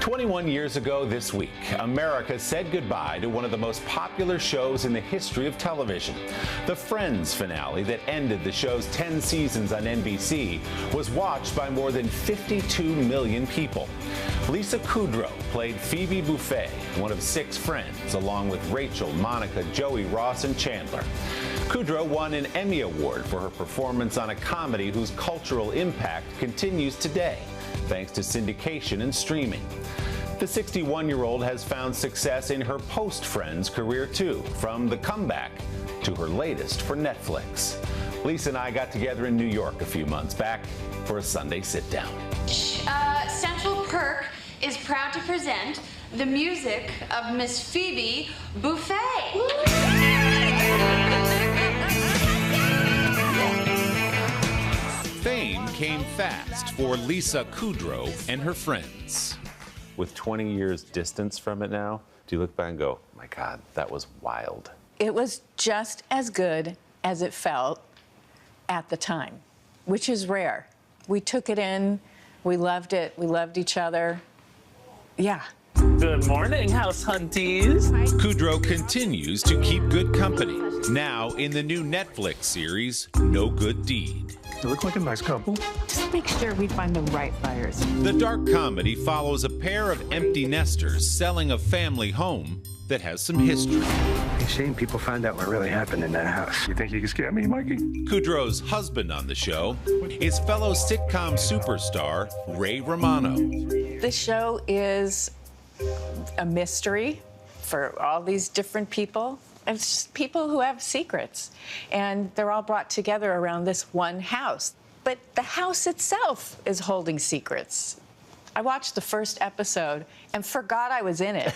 21 years ago this week, America said goodbye to one of the most popular shows in the history of television. The Friends finale that ended the show's 10 seasons on NBC was watched by more than 52 million people. Lisa Kudrow played Phoebe Buffay, one of 6 friends, along with Rachel, Monica, Joey, Ross, and Chandler. Kudrow won an Emmy Award for her performance on a comedy whose cultural impact continues today, thanks to syndication and streaming. The 61-year-old has found success in her post-Friends career, too, from The Comeback to her latest for Netflix. Lisa and I got together in New York a few months back for a Sunday Sit-Down. Central Perk is proud to present the music of Miss Phoebe Buffay. Fame came fast for Lisa Kudrow and her friends. With 20 years distance from it now, do you look back and go, my God, that was wild? It was just as good as it felt at the time, which is rare. We took it in, we loved it, we loved each other. Yeah. Good morning, house hunties. Kudrow continues to keep good company, now in the new Netflix series, No Good Deed. You look like a nice couple. Just make sure we find the right buyers. The dark comedy follows a pair of empty nesters selling a family home that has some history. It's a shame people find out what really happened in that house. You think you can scare me, Mikey? Kudrow's husband on the show is fellow sitcom superstar Ray Romano. This show is a mystery for all these different people. It's just people who have secrets, and they're all brought together around this one house. But the house itself is holding secrets. I watched the first episode and forgot I was in it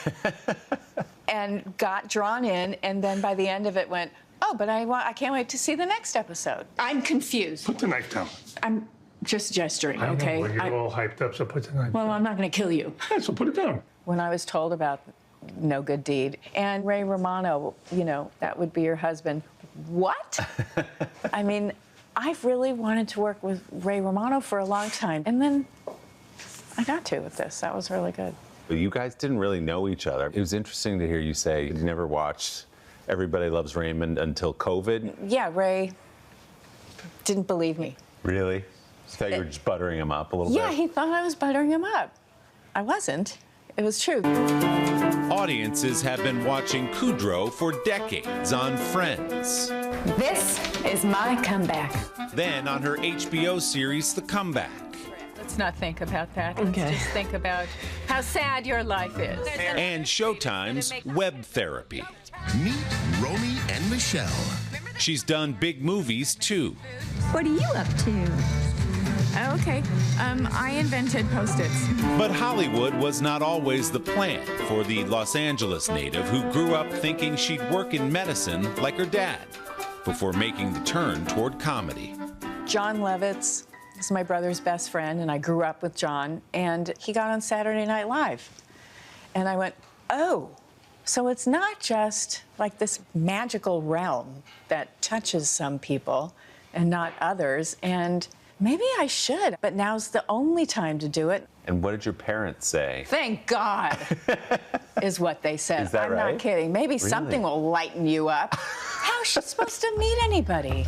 and got drawn in, and then by the end of it went, oh, but I can't wait to see the next episode. I'm confused. Put the knife down. I'm just gesturing, I don't okay? know, you're all hyped up, so put the knife Well, down. I'm not going to kill you. Yeah, so put it down. When I was told about No Good Deed and Ray Romano, you know, that would be your husband. What? I mean, I've really wanted to work with Ray Romano for a long time. And then I got to with this. That was really good. But you guys didn't really know each other. It was interesting to hear you say you never watched Everybody Loves Raymond until COVID. Yeah, Ray didn't believe me. Really? You thought you were just buttering him up a little Yeah, bit? he thought I was buttering him up. I wasn't. It was true. Audiences have been watching Kudrow for decades on Friends. This is my comeback. Then on her HBO series, The Comeback. Let's not think about that. Okay. Let's just think about how sad your life is. And Showtime's Web Therapy. Meet Romy and Michelle. She's done big movies, too. What are you up to? Okay. I invented Post-its. But Hollywood was not always the plan for the Los Angeles native who grew up thinking she'd work in medicine like her dad before making the turn toward comedy. John Lovitz is my brother's best friend, and I grew up with John, and he got on Saturday Night Live. And I went, oh, so it's not just like this magical realm that touches some people and not others, and maybe I should, but now's the only time to do it. And what did your parents say? Thank God, is what they said. Is that I'm right? not kidding. Maybe something will lighten you up. How's she supposed to meet anybody?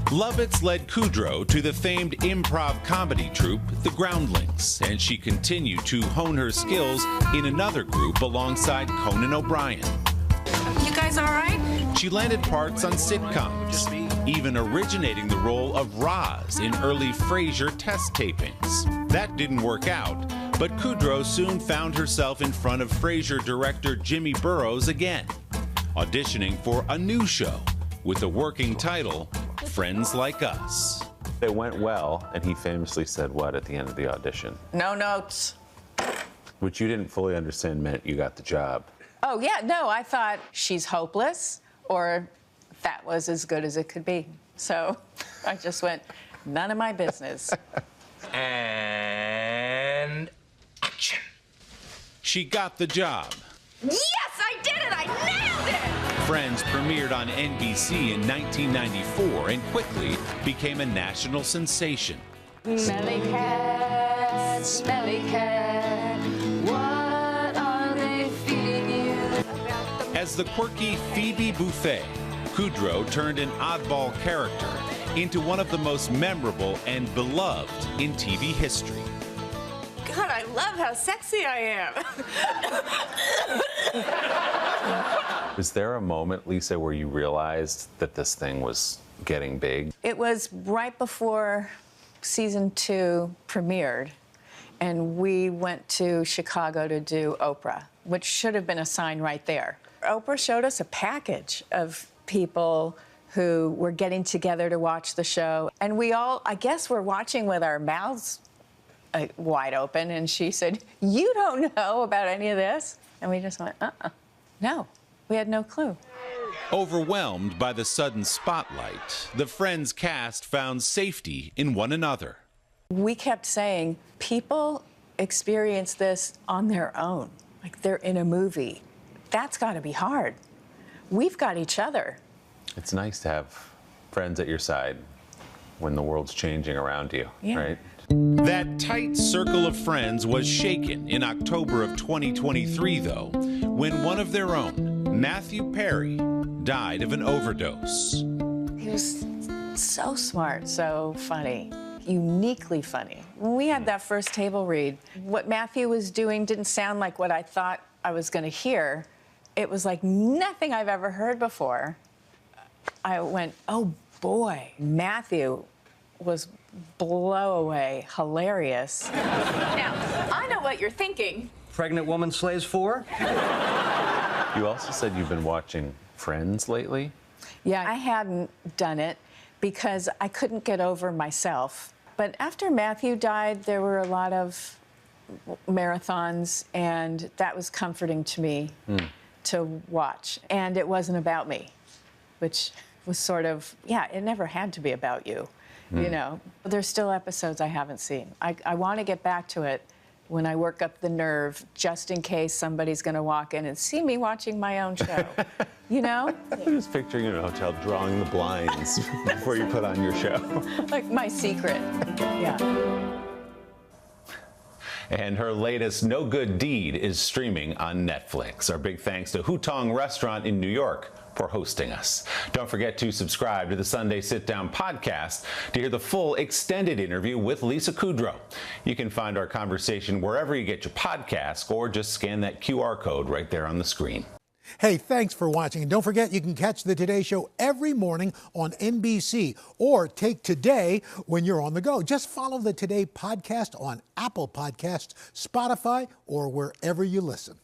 Lovitz led Kudrow to the famed improv comedy troupe, The Groundlings, and she continued to hone her skills in another group alongside Conan O'Brien. You guys all right? She landed parts on sitcoms, even originating the role of Roz in early Frasier test tapings. That didn't work out, but Kudrow soon found herself in front of Frasier director Jimmy Burrows again, auditioning for a new show with the working title, Friends Like Us. It went well, and he famously said what at the end of the audition? No notes. Which you didn't fully understand meant you got the job. Oh, yeah, no, I thought she's hopeless, or that was as good as it could be. So I just went, none of my business. And action. She got the job. Yes, I did it! I nailed it! Friends premiered on NBC in 1994 and quickly became a national sensation. Smelly cat, what As the quirky Phoebe Buffay, Kudrow turned an oddball character into one of the most memorable and beloved in TV history. God, I love how sexy I am. Was there a moment, Lisa, where you realized that this thing was getting big? It was right before season 2 premiered, and we went to Chicago to do Oprah, which should have been a sign right there. Oprah showed us a package of people who were getting together to watch the show, and we all, I guess, were watching with our mouths wide open, and she said, "You don't know about any of this?" And we just went, no, we had no clue. Overwhelmed by the sudden spotlight, the Friends cast found safety in one another. We kept saying, people experience this on their own, like they're in a movie. That's got to be hard. We've got each other. It's nice to have friends at your side when the world's changing around you, right? That tight circle of friends was shaken in October of 2023, though, when one of their own, Matthew Perry, died of an overdose. He was so smart, so funny, uniquely funny. When we had that first table read, what Matthew was doing didn't sound like what I thought I was going to hear. It was like nothing I've ever heard before. I went, oh boy, Matthew was blow away hilarious. Now, I know what you're thinking. Pregnant woman slays 4? You also said you've been watching Friends lately? Yeah, I hadn't done it because I couldn't get over myself. But after Matthew died, there were a lot of marathons, and that was comforting to me to watch. And it wasn't about me, which was sort of, yeah, it never had to be about you, you know. There's still episodes I haven't seen. I want to get back to it when I work up the nerve, just in case somebody's going to walk in and see me watching my own show, you know? I'm just picturing you in a hotel drawing the blinds before you put on your show. Like my secret, yeah. And her latest No Good Deed is streaming on Netflix. Our big thanks to Hutong Restaurant in New York for hosting us. Don't forget to subscribe to the Sunday Sit-Down podcast to hear the full extended interview with Lisa Kudrow. You can find our conversation wherever you get your podcasts, or just scan that QR code right there on the screen. Hey, thanks for watching. And don't forget, you can catch the Today Show every morning on NBC, or take Today when you're on the go. Just follow the Today podcast on Apple Podcasts, Spotify, or wherever you listen.